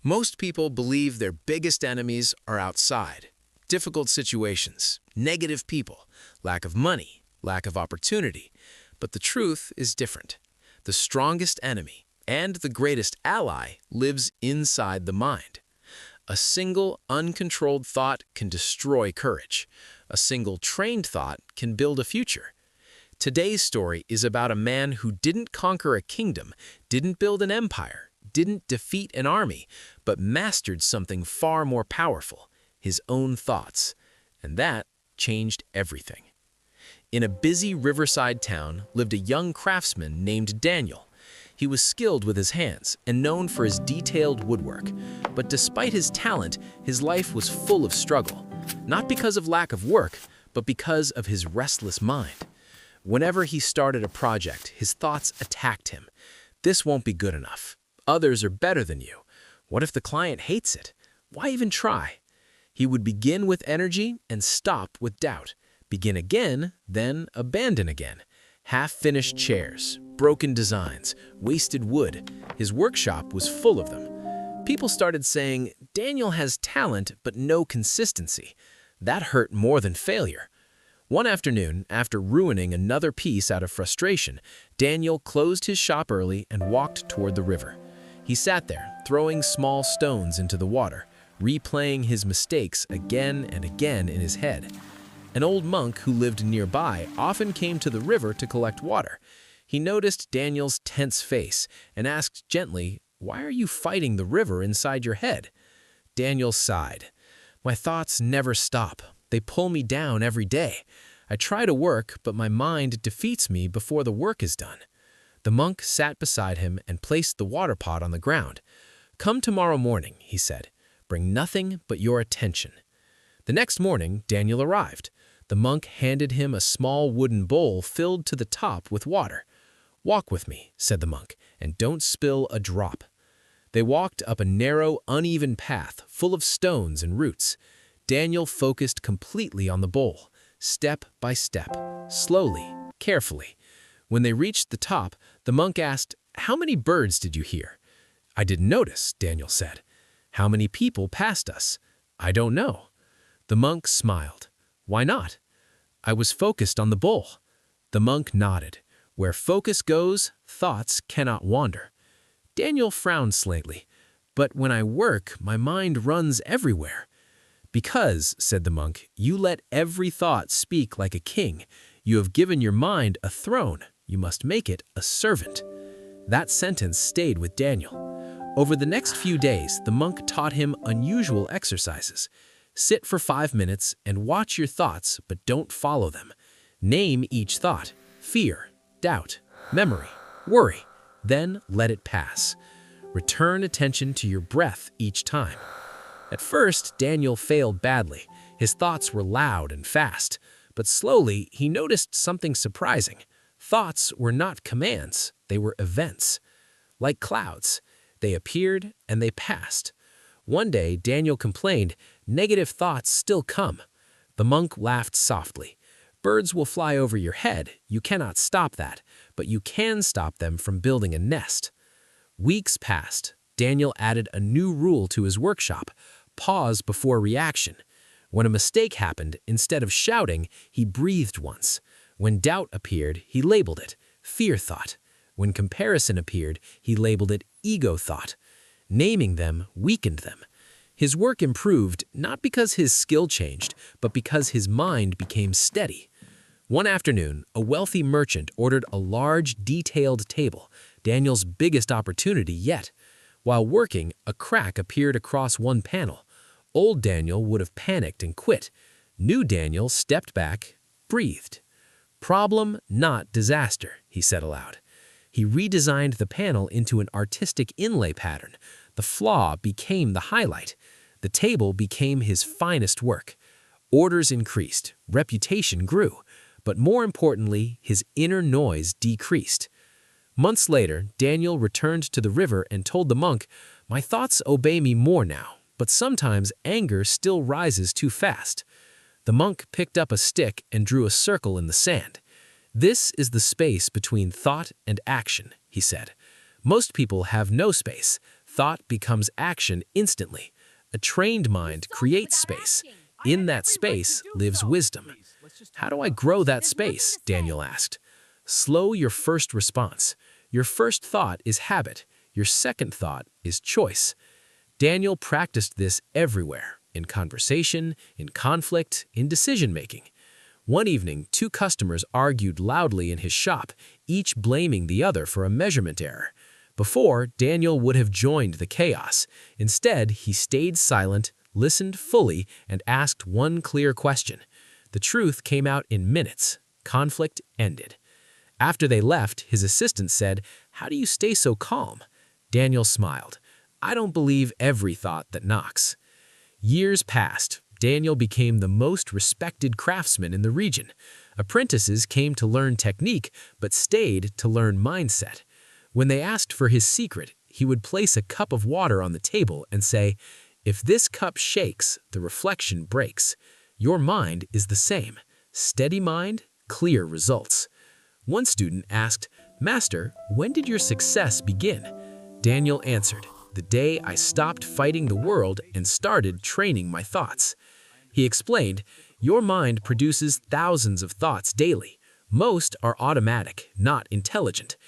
Most people believe their biggest enemies are outside. Difficult situations, negative people, lack of money, lack of opportunity. But the truth is different. The strongest enemy and the greatest ally lives inside the mind. A single, uncontrolled thought can destroy courage. A single trained thought can build a future. Today's story is about a man who didn't conquer a kingdom, didn't build an empire, didn't defeat an army, but mastered something far more powerful, his own thoughts. And that changed everything. In a busy riverside town lived a young craftsman named Daniel. He was skilled with his hands and known for his detailed woodwork. But despite his talent, his life was full of struggle. Not because of lack of work, but because of his restless mind. Whenever he started a project, his thoughts attacked him. This won't be good enough. Others are better than you. What if the client hates it? Why even try? He would begin with energy and stop with doubt. Begin again, then abandon again. Half-finished chairs, broken designs, wasted wood. His workshop was full of them. People started saying, "Daniel has talent but no consistency." That hurt more than failure. One afternoon, after ruining another piece out of frustration, Daniel closed his shop early and walked toward the river. He sat there, throwing small stones into the water, replaying his mistakes again and again in his head. An old monk who lived nearby often came to the river to collect water. He noticed Daniel's tense face and asked gently, "Why are you fighting the river inside your head?" Daniel sighed. "My thoughts never stop. They pull me down every day. I try to work, but my mind defeats me before the work is done." The monk sat beside him and placed the water pot on the ground. "Come tomorrow morning," he said. "Bring nothing but your attention." The next morning, Daniel arrived. The monk handed him a small wooden bowl filled to the top with water. "Walk with me," said the monk, "and don't spill a drop." They walked up a narrow, uneven path full of stones and roots. Daniel focused completely on the bowl, step by step, slowly, carefully. When they reached the top, the monk asked, "How many birds did you hear?" "I didn't notice," Daniel said. "How many people passed us?" "I don't know." The monk smiled. "Why not?" "I was focused on the bowl." The monk nodded. Where focus goes, thoughts cannot wander. Daniel frowned slightly. "But when I work, my mind runs everywhere." "Because," said the monk, "you let every thought speak like a king. You have given your mind a throne. You must make it a servant." That sentence stayed with Daniel. Over the next few days, the monk taught him unusual exercises. Sit for 5 minutes and watch your thoughts, but don't follow them. Name each thought: fear, doubt, memory, worry. Then let it pass. Return attention to your breath each time. At first, Daniel failed badly. His thoughts were loud and fast. But slowly, he noticed something surprising. Thoughts were not commands, they were events. Like clouds, they appeared and they passed. One day, Daniel complained, "Negative thoughts still come." The monk laughed softly. "Birds will fly over your head. You cannot stop that, but you can stop them from building a nest." Weeks passed. Daniel added a new rule to his workshop: pause before reaction. When a mistake happened, instead of shouting, he breathed once. When doubt appeared, he labeled it fear thought. When comparison appeared, he labeled it ego thought. Naming them weakened them. His work improved not because his skill changed, but because his mind became steady. One afternoon, a wealthy merchant ordered a large, detailed table, Daniel's biggest opportunity yet. While working, a crack appeared across one panel. Old Daniel would have panicked and quit. New Daniel stepped back, breathed. "Problem, not disaster," he said aloud. He redesigned the panel into an artistic inlay pattern. The flaw became the highlight. The table became his finest work. Orders increased, reputation grew, but more importantly, his inner noise decreased. Months later, Daniel returned to the river and told the monk, "My thoughts obey me more now, but sometimes anger still rises too fast." The monk picked up a stick and drew a circle in the sand. "This is the space between thought and action," he said. "Most people have no space. Thought becomes action instantly. A trained mind creates space. In that space lives wisdom. How do I grow that space? Daniel asked. Slow your first response. Your first thought is habit. Your second thought is choice. Daniel practiced this everywhere, in conversation, in conflict, in decision-making. One evening, two customers argued loudly in his shop, each blaming the other for a measurement error. Before, Daniel would have joined the chaos. Instead, he stayed silent, listened fully, and asked one clear question. The truth came out in minutes. Conflict ended. After they left, his assistant said, "How do you stay so calm?" Daniel smiled. "I don't believe every thought that knocks." Years passed. Daniel became the most respected craftsman in the region. Apprentices came to learn technique, but stayed to learn mindset. When they asked for his secret, he would place a cup of water on the table and say, "If this cup shakes, the reflection breaks." Your mind is the same. Steady mind, clear results. One student asked, "Master, when did your success begin?" Daniel answered, "The day I stopped fighting the world and started training my thoughts." He explained, "Your mind produces thousands of thoughts daily. Most are automatic, not intelligent.